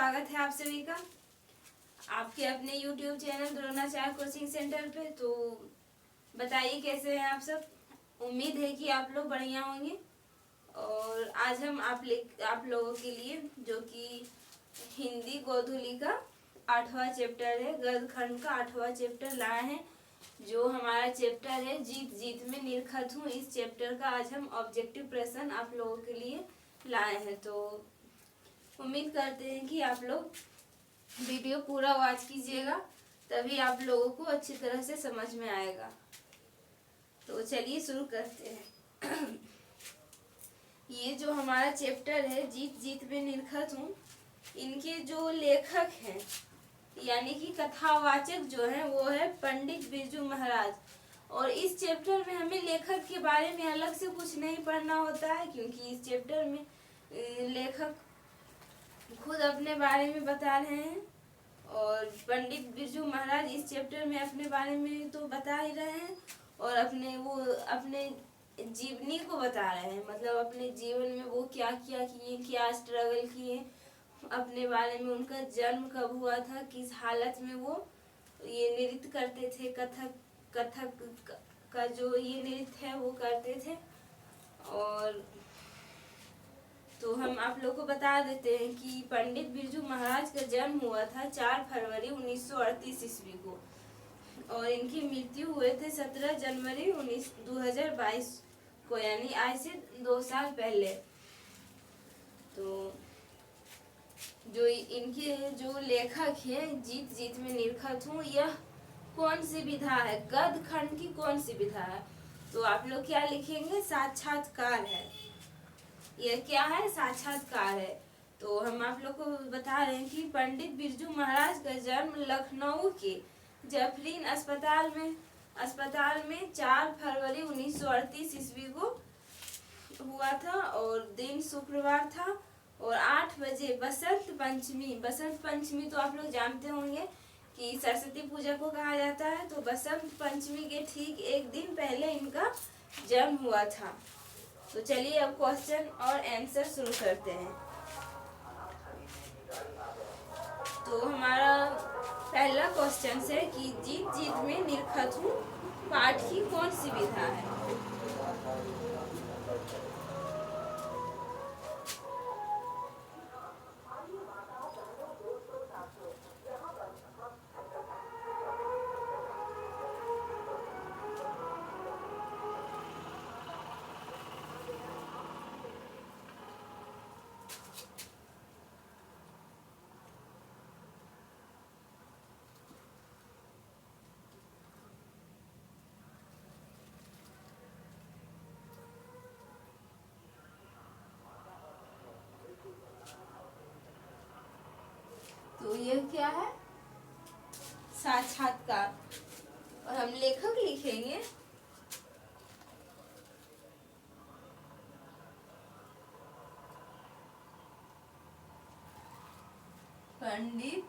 स्वागत है आप सभी का आपके अपने YouTube channel Dronacharya coaching centre पे। तो बताइए कैसे हैं आप सब। उम्मीद है कि आप लोग बढ़िया होंगे। और आज हम आप लोगों के लिए जो कि हिंदी गोधूली का 8वां चैप्टर है, गद्य खंड का 8वां चैप्टर लाए हैं। जो हमारा चैप्टर है जीत जीत में निरखत हूँ, इस चैप्टर का आज हम ऑब्जेक्टिव प्रश्न आप लोगों के लिए लाए हैं। तो उम्मीद करते हैं कि आप लोग वीडियो पूरा वॉच कीजिएगा, तभी आप लोगों को अच्छी तरह से समझ में आएगा। तो चलिए शुरू करते हैं। ये जो हमारा चैप्टर है जीत जीत में निरखत हूँ, इनके जो लेखक हैं यानी कि कथावाचक जो है वो है पंडित बिरजू महाराज। और इस चैप्टर में हमें लेखक के बारे में अलग से कुछ नहीं पढ़ना होता है, क्योंकि इस चैप्टर में लेखक खुद अपने बारे में बता रहे हैं। और पंडित बिरजू महाराज इस चैप्टर में अपने बारे में तो बता ही रहे हैं और अपने जीवनी को बता रहे हैं, मतलब अपने जीवन में वो क्या क्या किए, क्या स्ट्रगल किए, अपने बारे में उनका जन्म कब हुआ था, किस हालत में वो ये नृत्य करते थे, कथक का जो ये नृत्य है वो करते थे। और तो हम आप लोग को बता देते हैं कि पंडित बिरजू महाराज का जन्म हुआ था 4 फरवरी 1938 ईस्वी को और इनकी मृत्यु हुए थे 17 जनवरी 2022 को, यानी आज से 2 साल पहले। तो जो इनके जो लेखक हैं जीत जीत में निरखत हूँ, यह कौन सी विधा है, गद्य खंड की कौन सी विधा है। तो आप लोग क्या लिखेंगे, साक्षात्कार है। यह क्या है, साक्षात्कार है। तो हम आप लोग को बता रहे हैं कि पंडित बिरजू महाराज का जन्म लखनऊ के जफरीन अस्पताल में 4 फरवरी 1938 ईस्वी को हुआ था और दिन शुक्रवार था और 8 बजे बसंत पंचमी तो आप लोग जानते होंगे कि सरस्वती पूजा को कहा जाता है। तो बसंत पंचमी के ठीक एक दिन पहले इनका जन्म हुआ था। तो चलिए अब क्वेश्चन और आंसर शुरू करते हैं। तो हमारा पहला क्वेश्चन है कि जीत जीत में निरखत हूँ पाठ की कौन सी विधा है। तो यह क्या है, साक्षात्कार। और हम लेखक लिखेंगे पंडित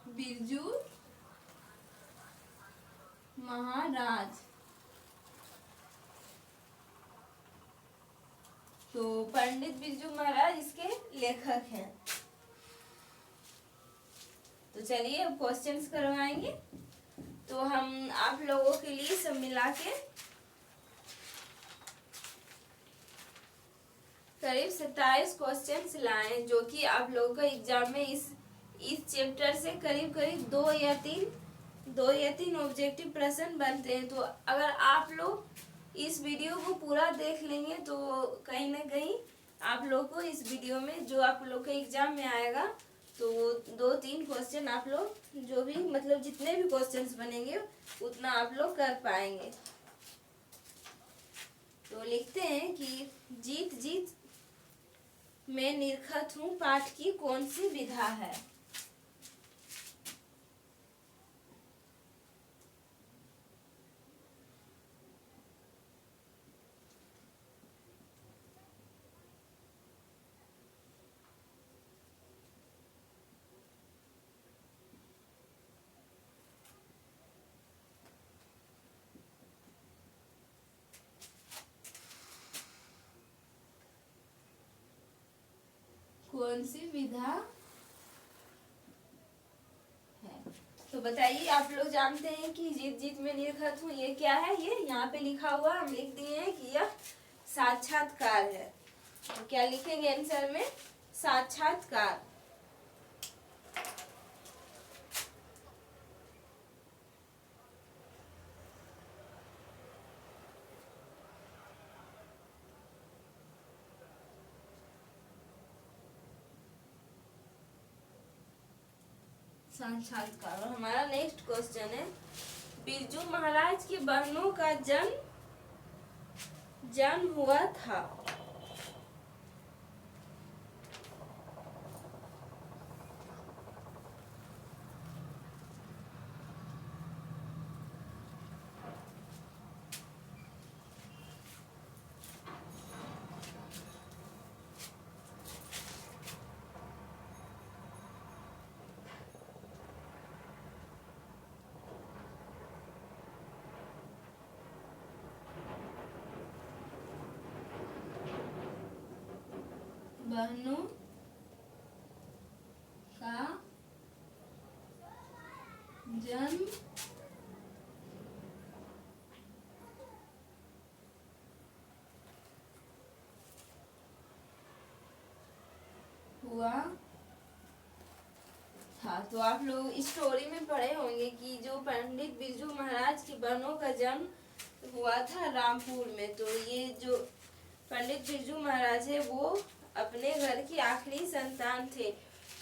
बिरजू महाराज। तो पंडित बिरजू महाराज इसके लेखक हैं। तो चलिए अब क्वेश्चंस करवाएंगे। तो हम आप लोगों के लिए सब मिला के करीब 27 क्वेश्चंस लाए, जो कि आप लोगों का एग्जाम में इस चैप्टर से करीब करीब 2 या 3 ऑब्जेक्टिव प्रश्न बनते हैं। तो अगर आप लोग इस वीडियो को पूरा देख लेंगे तो कहीं ना कहीं आप लोग को इस वीडियो में जो आप लोग के एग्जाम में आएगा तो 2-3 क्वेश्चन आप लोग जो भी मतलब जितने भी क्वेश्चंस बनेंगे उतना आप लोग कर पाएंगे। तो लिखते हैं कि जीत जीत में निरखत हूँ पाठ की कौन सी विधा है। कौन सी विधा है? तो बताइए, आप लोग जानते हैं कि जीत जीत में निर्घत हूँ ये क्या है? ये यहाँ पे लिखा हुआ हम लिख दिए हैं कि यह साक्षात्कार है। तो क्या लिखेंगे आंसर में? साक्षात्कार। साक्षात्कार। और हमारा नेक्स्ट क्वेश्चन है, बिरजू महाराज की बहनों का जन्म हुआ था। बहनों का जन्म हुआ था। तो आप लोग स्टोरी में पढ़े होंगे कि जो पंडित बिरजू महाराज की बहनों का जन्म हुआ था रामपुर में। तो ये जो पंडित बिरजू महाराज है वो अपने घर की आखिरी संतान थे।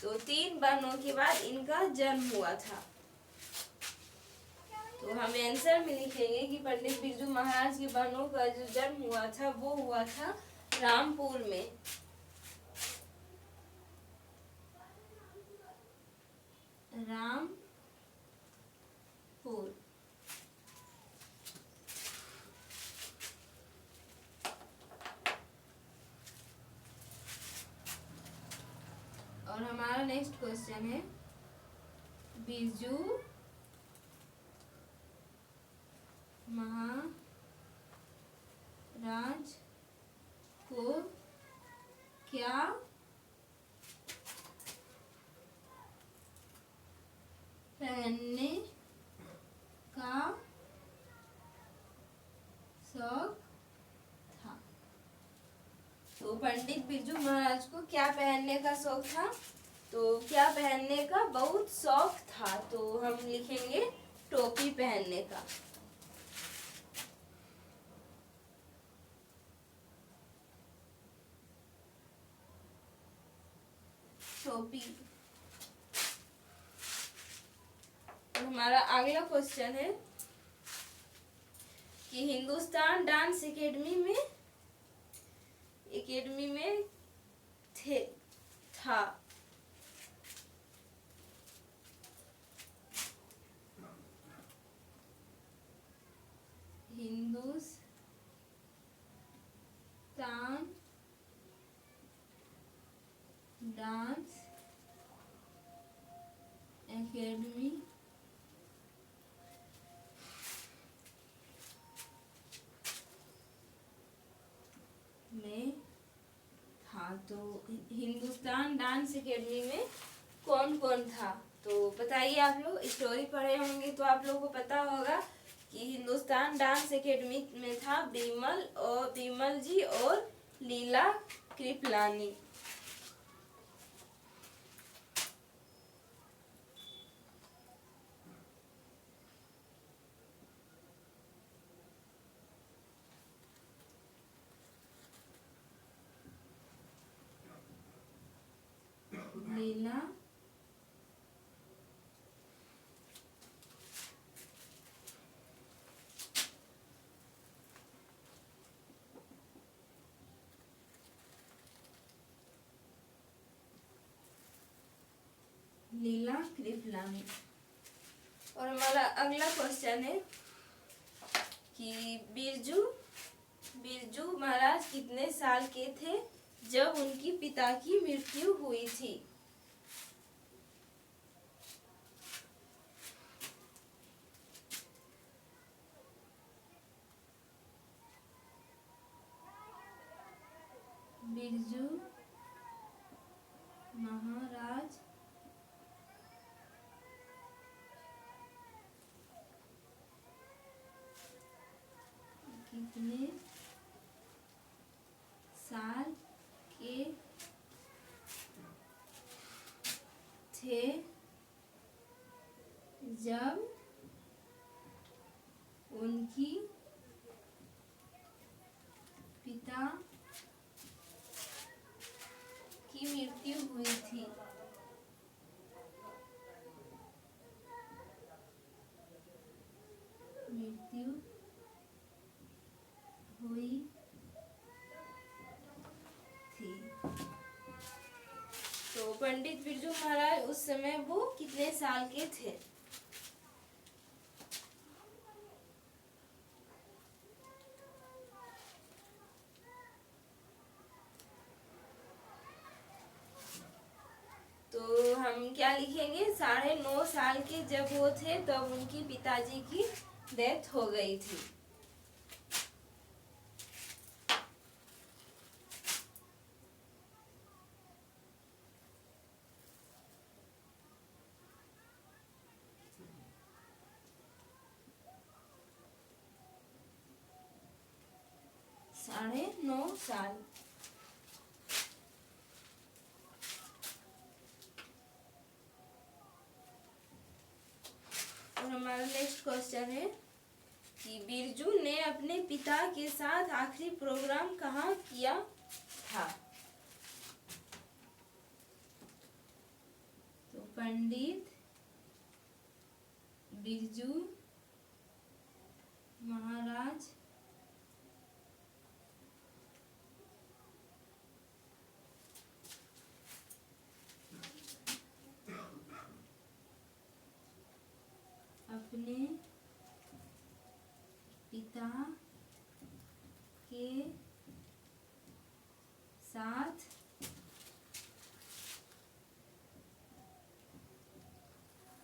तो 3 बहनों के बाद इनका जन्म हुआ था। तो हम आंसर में लिखेंगे कि पंडित बिरजू महाराज की बहनों का जो जन्म हुआ था वो हुआ था रामपुर में। रामपुर। और हमारा नेक्स्ट क्वेश्चन है, बिरजू महाराज को क्या पहनने का शौक था? तो पंडित बिरजू महाराज को क्या पहनने का शौक था? तो क्या पहनने का बहुत शौक था? तो हम लिखेंगे टोपी पहनने का। टोपी। तो हमारा अगला क्वेश्चन है कि हिंदुस्तान डांस एकेडमी में था। हिंदुस्तान डांस एकेडमी में था। तो हिंदुस्तान डांस एकेडमी में कौन कौन था? तो बताइए, आप लोग स्टोरी पढ़े होंगे तो आप लोगों को पता होगा कि हिंदुस्तान डांस एकेडमी में था बिमल जी और लीला कृपलानी। लीला कृपलानी। और हमारा अगला क्वेश्चन है कि बिरजू महाराज कितने साल के थे जब उनकी पिता की मृत्यु हुई थी? बिरजू कितने साल के थे जब उनकी पिता की मृत्यु हुई थी। मृत्यु हुई थी। तो पंडित बिरजू महाराज उस समय वो कितने साल के थे? तो हम क्या लिखेंगे? 9.5 साल के जब वो थे तब उनकी पिताजी की डेथ हो गई थी। साढ़े 9 साल। और हमारा नेक्स्ट क्वेश्चन है कि बिरजू ने अपने पिता के साथ आखिरी प्रोग्राम कहाँ किया था? तो पंडित बिरजू महाराज अपने पिता के साथ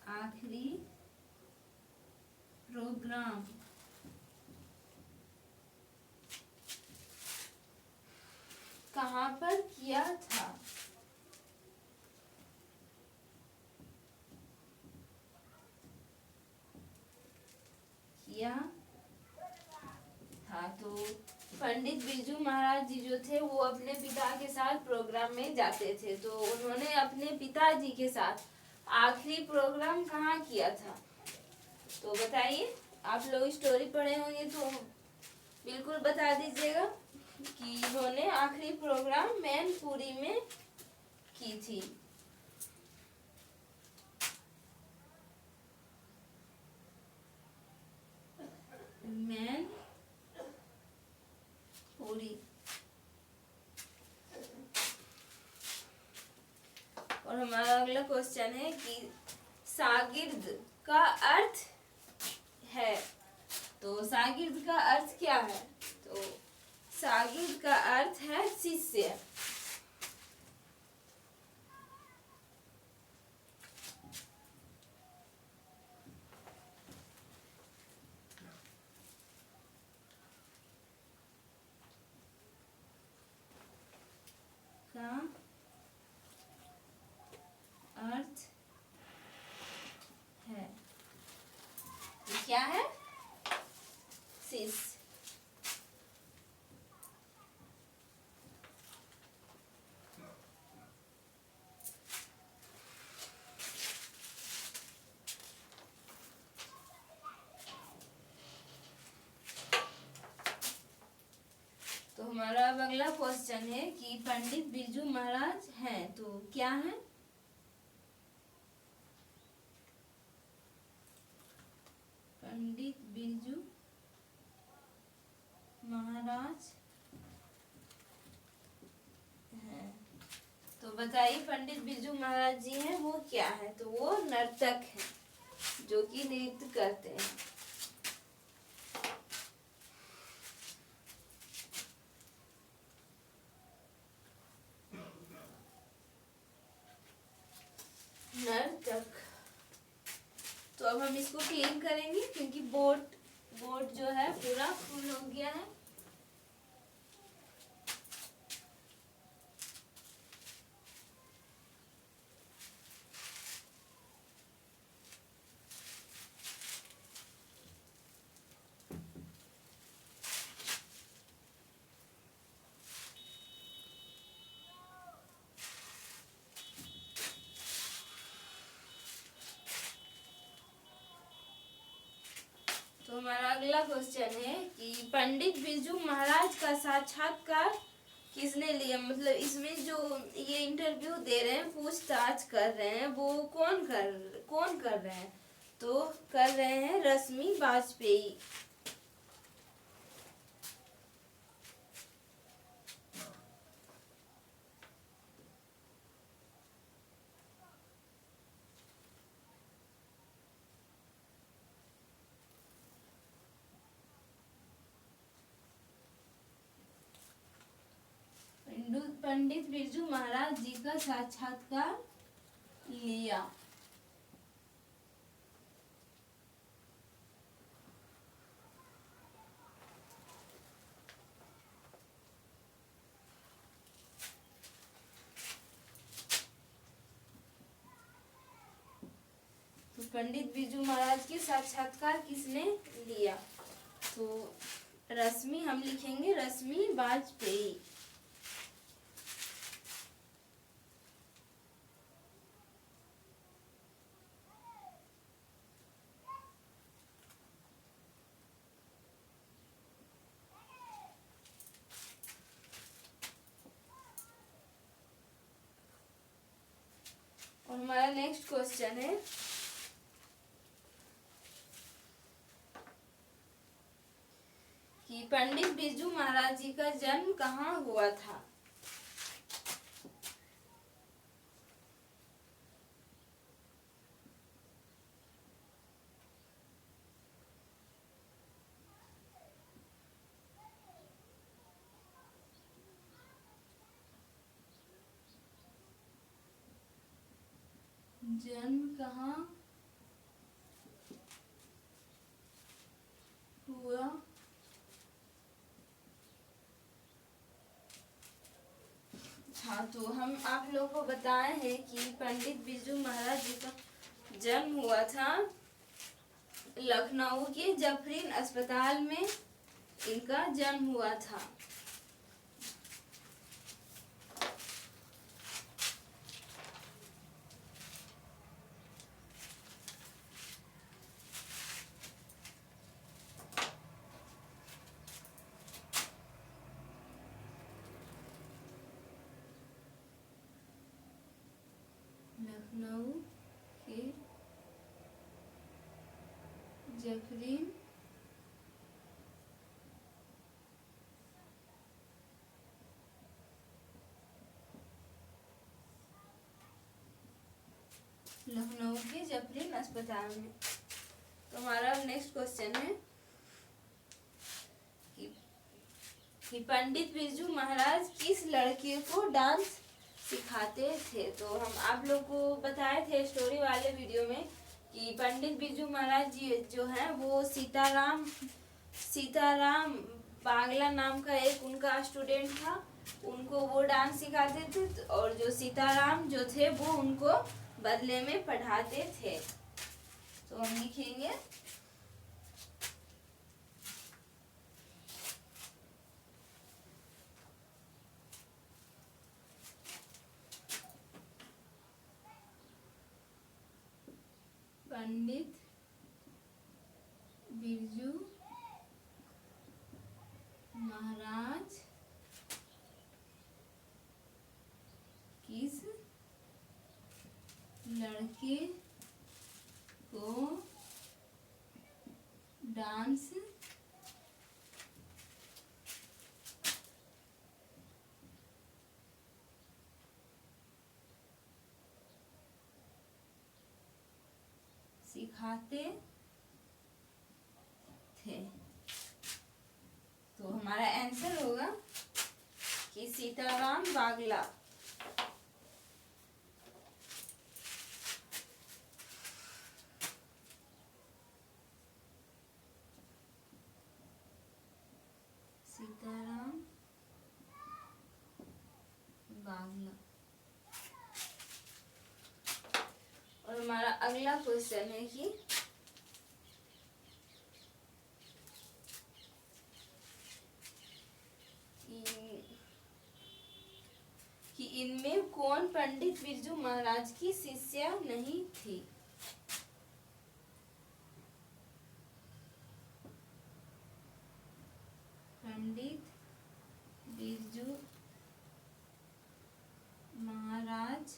आखिरी प्रोग्राम कहाँ पर किया था? किया था। तो पंडित बिरजू महाराज जी जो थे वो अपने पिता के साथ प्रोग्राम में जाते थे, तो उन्होंने अपने पिताजी के साथ आखिरी प्रोग्राम कहाँ किया था? तो बताइए, आप लोग स्टोरी पढ़े होंगे तो बिल्कुल बता दीजिएगा कि उन्होंने आखिरी प्रोग्राम मैनपुरी में की थी। मैनपुरी। और हमारा अगला क्वेश्चन है कि शागिर्द का अर्थ है। तो शागिर्द का अर्थ क्या है? तो शागिर्द का अर्थ है शिष्य। का अर्थ है, तो क्या है? शिष्य। तो हमारा अब अगला क्वेश्चन है कि पंडित बिरजू महाराज हैं तो क्या है? पंडित बिरजू महाराज हैं तो बताइए पंडित बिरजू महाराज जी हैं वो क्या है? तो वो नर्तक हैं जो कि नृत्य करते हैं। नर्तक। तो अब हम इसको क्लीन करेंगे क्योंकि बोर्ड जो है पूरा फुल हो गया है। अगला क्वेश्चन है कि पंडित बिरजू महाराज का साक्षात्कार किसने लिया। मतलब इसमें जो ये इंटरव्यू दे रहे हैं, पूछताछ कर रहे हैं, वो कौन कर रहे हैं, तो कर रहे हैं रश्मि वाजपेयी। पंडित बिरजू महाराज जी का साक्षात्कार लिया। तो पंडित बिरजू महाराज के साक्षात्कार किसने लिया, तो रश्मि, हम लिखेंगे रश्मि वाजपेयी। और हमारा नेक्स्ट क्वेश्चन है कि पंडित बिरजू महाराज जी का जन्म कहाँ हुआ था। जन्म कहाँ हुआ था, तो हम आप लोगों को बताए हैं कि पंडित बिरजू महाराज जी का जन्म हुआ था लखनऊ के जफरीन अस्पताल में, इनका जन्म हुआ था। लखनऊ के जफरीन अस्पताल में। तो हमारा नेक्स्ट क्वेश्चन है कि पंडित बिरजू महाराज किस लड़के को डांस सिखाते थे। तो हम आप लोग को बताए थे स्टोरी वाले वीडियो में कि पंडित बिरजू महाराज जी जो हैं वो सीताराम बागला नाम का एक उनका स्टूडेंट था, उनको वो डांस सिखाते थे, और जो सीताराम जो थे वो उनको बदले में पढ़ाते थे। तो हम लिखेंगे पंडित बिरजू महाराज किस लड़के को डांस सिखाते थे। तो हमारा आंसर होगा कि सीताराम बागला। सीताराम बागला। और हमारा अगला क्वेश्चन है कि इनमें कौन पंडित बिरजू महाराज की शिष्या नहीं थी। पंडित बिरजू महाराज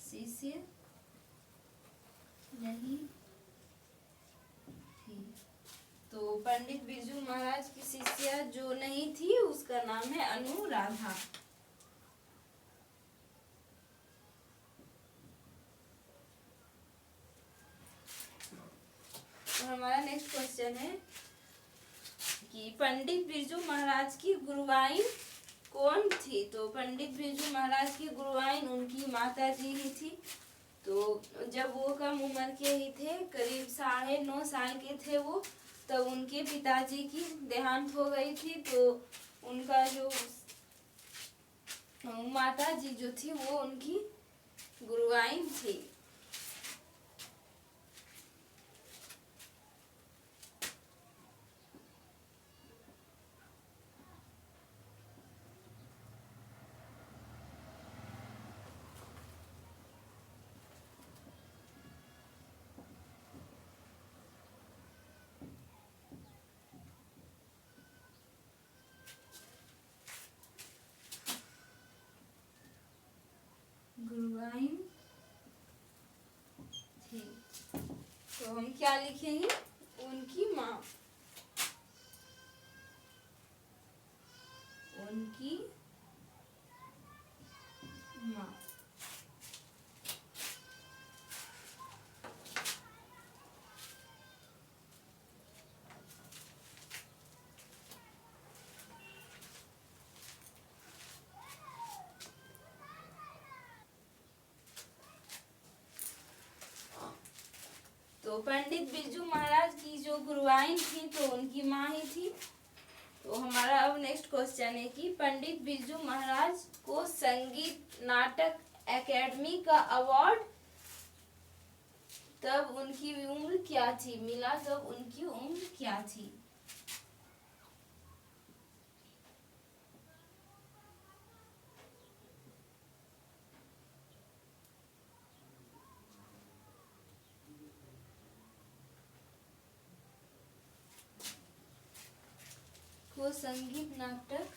शिष्य नहीं थी। तो पंडित बिरजू महाराज की शिष्या जो नहीं थी उसका नाम है अनुराधा। और हमारा नेक्स्ट क्वेश्चन है कि पंडित बिरजू महाराज की गुरुवाइन कौन थी। तो पंडित बिरजू महाराज की गुरुवाइन उनकी माता जी ही थी। तो जब वो कम उम्र के ही थे, करीब 9.5 साल के थे वो, तब उनके पिताजी की देहांत हो गई थी। तो उनका जो माता जी जो थी वो उनकी गुरुवाइन थी। गुरुवाइन थी। तो हम क्या लिखेंगे, उनकी माँ, उनकी माँ। तो पंडित बिरजू महाराज की जो गुरुवाइन थी तो उनकी माँ ही थी। तो हमारा अब नेक्स्ट क्वेश्चन है कि पंडित बिरजू महाराज को संगीत नाटक एकेडमी का अवार्ड तब उनकी उम्र क्या थी, मिला तब उनकी उम्र क्या थी। को संगीत नाटक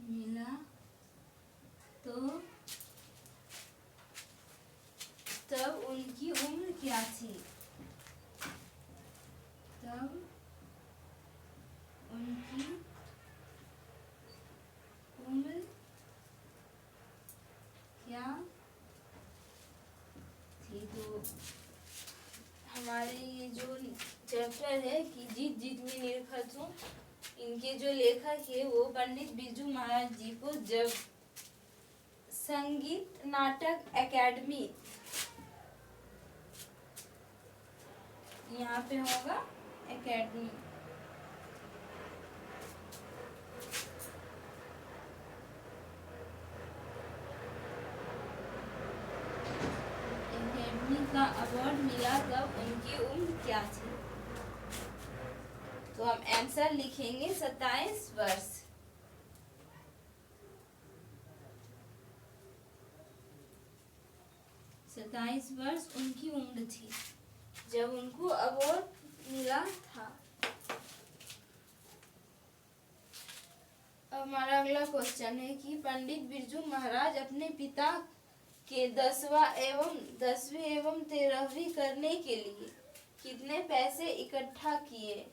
मिला तो तब उनकी उम्र क्या थी, तब उनकी उम्र क्या थी। तो हमारे ये जो चैप्टर है कि जीत जीत में निरखत हूँ, इनके जो लेखक है वो पंडित बिरजू महाराज जी को जब संगीत नाटक एकेडमी, यहाँ पे होगा एकेडमी, एकेडमी का अवार्ड मिला तब उनकी उम्र क्या थी। तो हम आंसर लिखेंगे 27 वर्ष। सत्ताईस वर्ष उनकी उम्र थी जब उनको अवार्ड मिला था। अब हमारा अगला क्वेश्चन है कि पंडित बिरजू महाराज अपने पिता के 10वीं एवं 13वीं करने के लिए कितने पैसे इकट्ठा किए।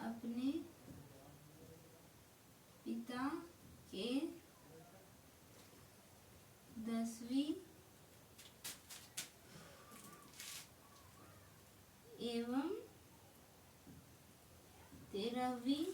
अपने पिता के 10वीं एवं 13वीं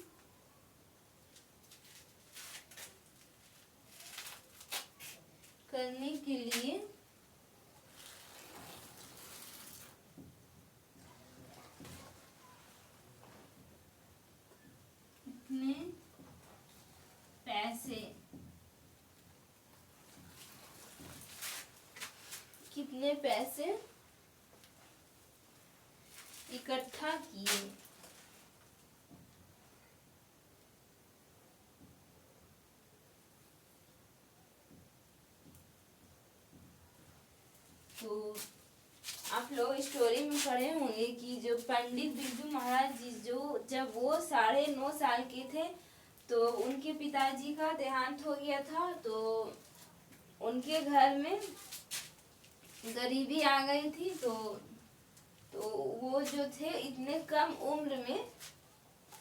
कितने पैसे इकट्ठा किए। तो आप लोग स्टोरी में पढ़े होंगे कि जो पंडित बिरजू महाराज जी जो जब वो 9.5 साल के थे तो उनके पिताजी का देहांत हो गया था। तो उनके घर में गरीबी आ गई थी। तो वो जो थे इतने कम उम्र में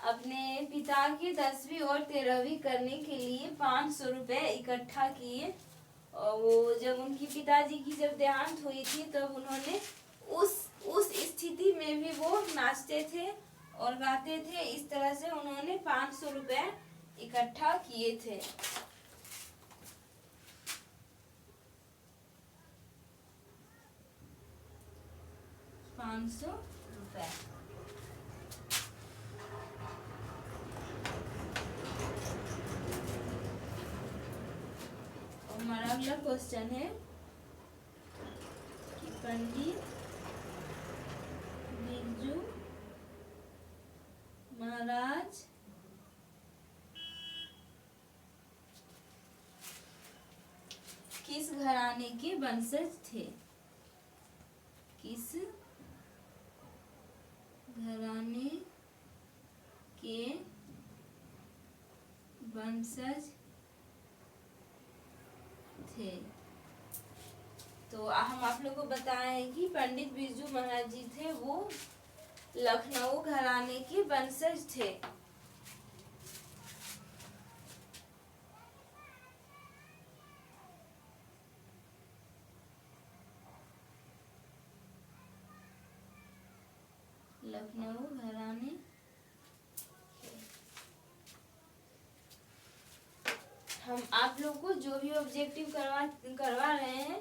अपने पिता के 10वीं और 13वीं करने के लिए 500 रुपये इकट्ठा किए। और वो जब उनकी पिताजी की जब देहांत हुई थी तब उन्होंने उस स्थिति में भी वो नाचते थे और गाते थे। इस तरह से उन्होंने 500 रुपये इकट्ठा किए थे। 500 रुपये। हमारा अगला क्वेश्चन है कि पंडित बिरजू महाराज किस घराने के वंशज थे। किस घराने के वंशज थे। तो हम आप लोग को बताएं कि पंडित बिरजू महाराज जी थे वो लखनऊ घराने के वंशज थे। लखनऊ घराने हम आप लोग को जो भी ऑब्जेक्टिव करवा रहे हैं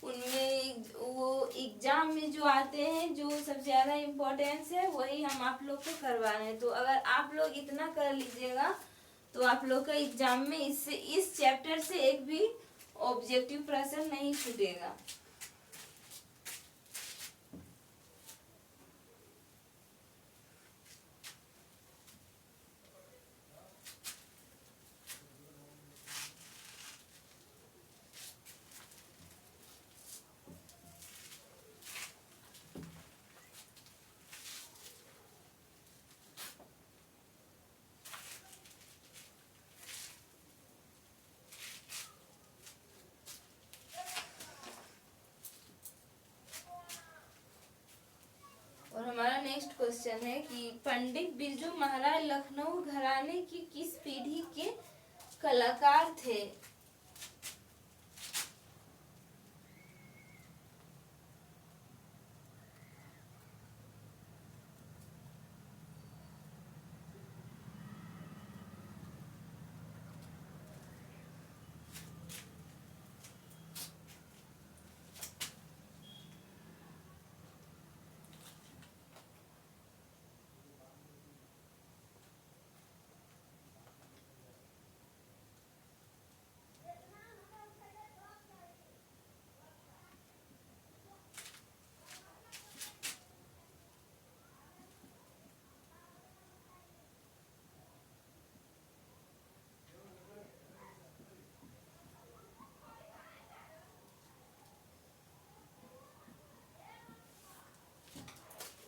उनमें वो एग्जाम में जो आते हैं जो सबसे ज़्यादा इम्पोर्टेंस है वही हम आप लोग को करवा रहे हैं। तो अगर आप लोग इतना कर लीजिएगा तो आप लोग का एग्जाम में इस चैप्टर से एक भी ऑब्जेक्टिव प्रश्न नहीं छूटेगा। और हमारा नेक्स्ट क्वेश्चन है कि पंडित बिरजू महाराज लखनऊ घराने की किस पीढ़ी के कलाकार थे।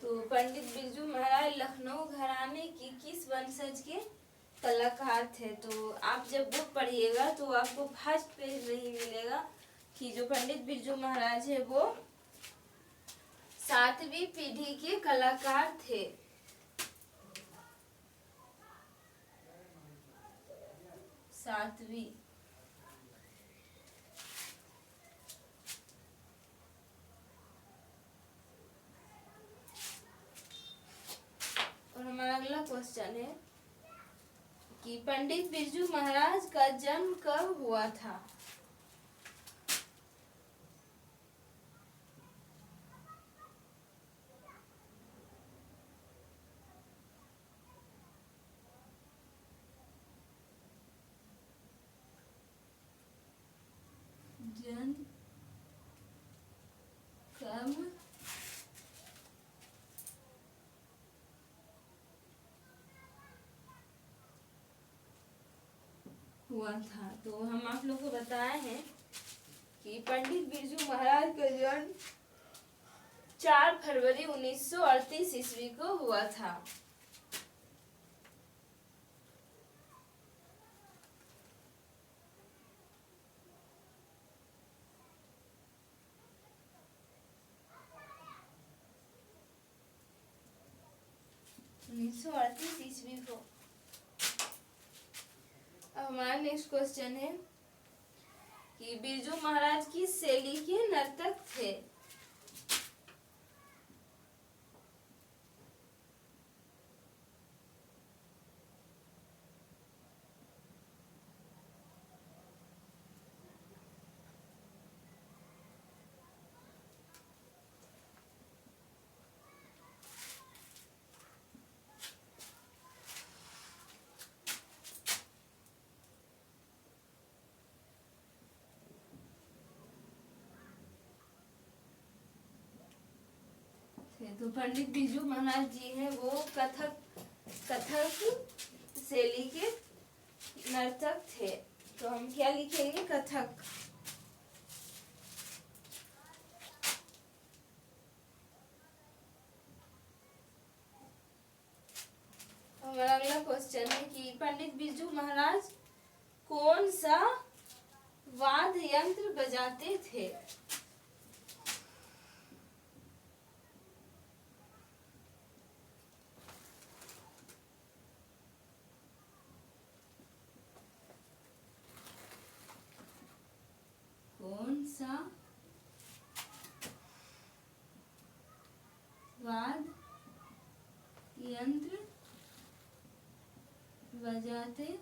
तो पंडित बिरजू महाराज लखनऊ घराने की किस वंशज के कलाकार थे। तो आप जब बुक पढ़िएगा तो आपको फर्स्ट पेज में ही मिलेगा कि जो पंडित बिरजू महाराज है वो 7वीं पीढ़ी के कलाकार थे। सातवीं। और हमारा अगला क्वेश्चन है कि पंडित बिरजू महाराज का जन्म कब हुआ था। हुआ था। तो हम आप लोग को बताए हैं कि पंडित बिरजू महाराज का जन्म 4 फरवरी 1938 ईस्वी को हुआ था। ईस्वी को। अब हमारा नेक्स्ट क्वेश्चन है कि बिरजू महाराज किस शैली के नर्तक थे? तो पंडित बिरजू महाराज जी हैं वो कथक शैली के नर्तक थे। तो हम क्या लिखेंगे? कथक। हमारा अगला क्वेश्चन है कि पंडित बिरजू महाराज कौन सा वाद्य यंत्र बजाते थे? कौन सा वाद्य यंत्र बजाते हैं?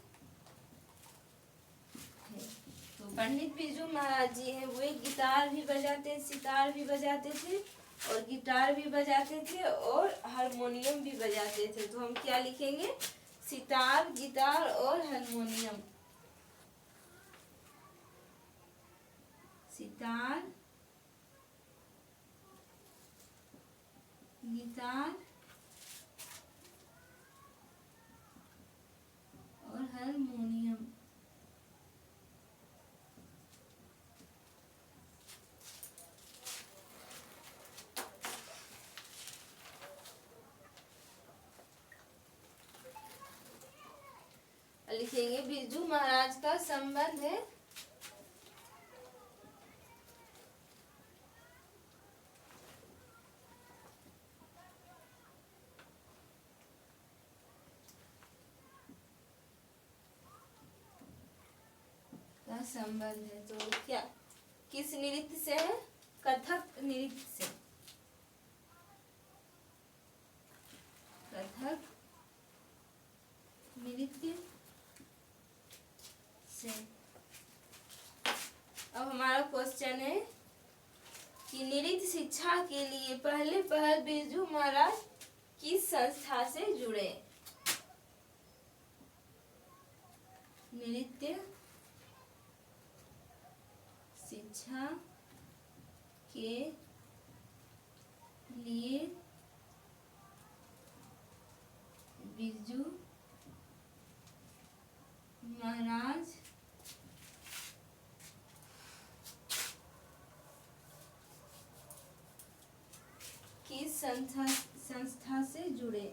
तो पंडित बिरजू महाराज जी हैं वो एक गिटार भी बजाते, सितार भी बजाते थे और गिटार भी बजाते थे और हारमोनियम भी बजाते थे। तो हम क्या लिखेंगे? सितार, गिटार और हारमोनियम। सितार, गिटार और हारमोनियम। लिखेंगे बिरजू महाराज का संबंध है संबंध है। तो क्या किस नृत्य से है? कथक नृत्य से। कथक नृत्य से। अब हमारा क्वेश्चन है कि नृत्य शिक्षा के लिए पहले बिरजू महाराज किस संस्था से जुड़े? नृत्य शिक्षा के लिए बिरजू महाराज किस संस्था से जुड़े?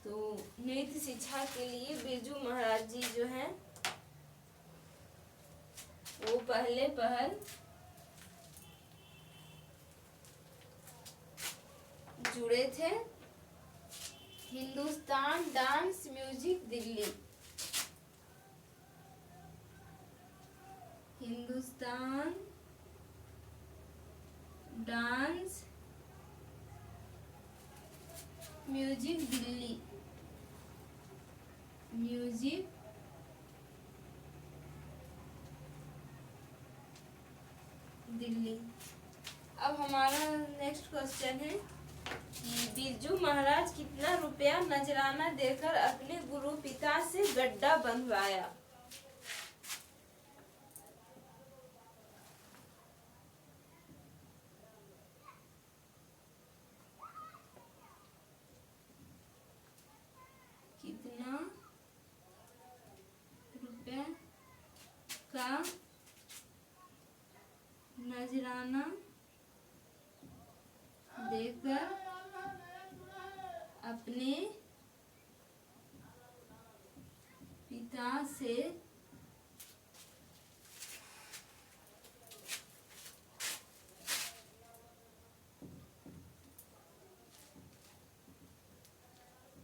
तो नृत्य शिक्षा के लिए बिरजू महाराज जी जो हैं वो पहले जुड़े थे Hindustan dance music Delhi. Hindustan dance music Delhi. Music Delhi. अब हमारा नेक्स्ट क्वेश्चन है कि बिरजू महाराज कितना रुपया नजराना देकर अपने गुरु पिता से गड्ढा बनवाया?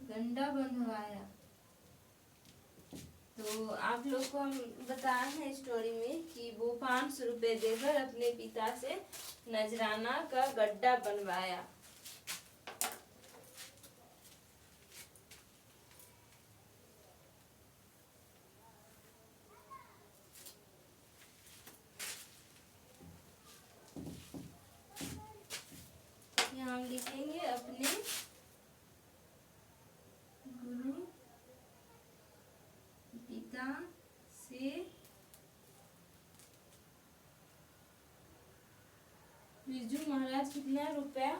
गड्ढा बंधवाया। तो आप लोग को हम बताए हैं स्टोरी में कि वो 500 रुपए देकर अपने पिता से नजराना का गड्ढा बनवाया। यहाँ हम लिखेंगे अपने गुरु पिता से बिरजू महाराज कितना रुपया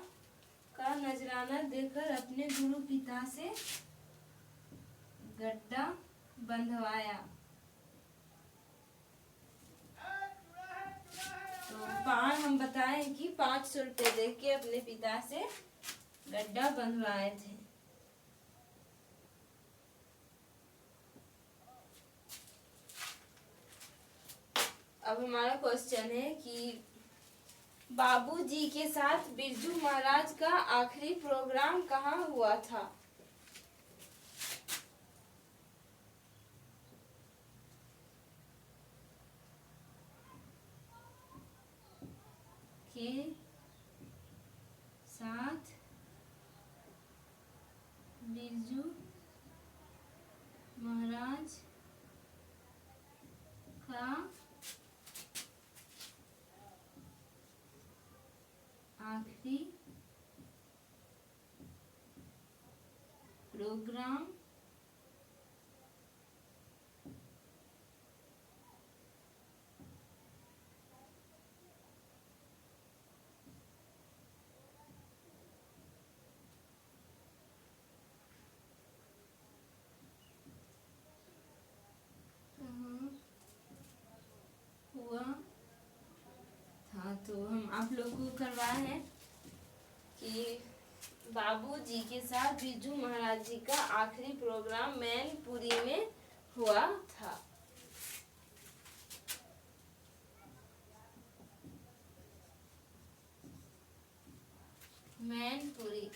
का नजराना देकर अपने गुरु पिता से गड्ढा बंधवाया। तो हम बताए कि 500 रुपए दे के अपने पिता से गड्ढा बंधवाए थे। अब हमारा क्वेश्चन है कि बाबूजी के साथ बिरजू महाराज का आखिरी प्रोग्राम कहाँ हुआ था? के साथ बिरजू महाराज का आखिरी प्रोग्राम हुआ था? तो हम आप लोग को करवाए हैं कि बाबूजी के साथ बिरजू महाराज जी का आखिरी प्रोग्राम मैनपुरी में हुआ था। मैनपुरी।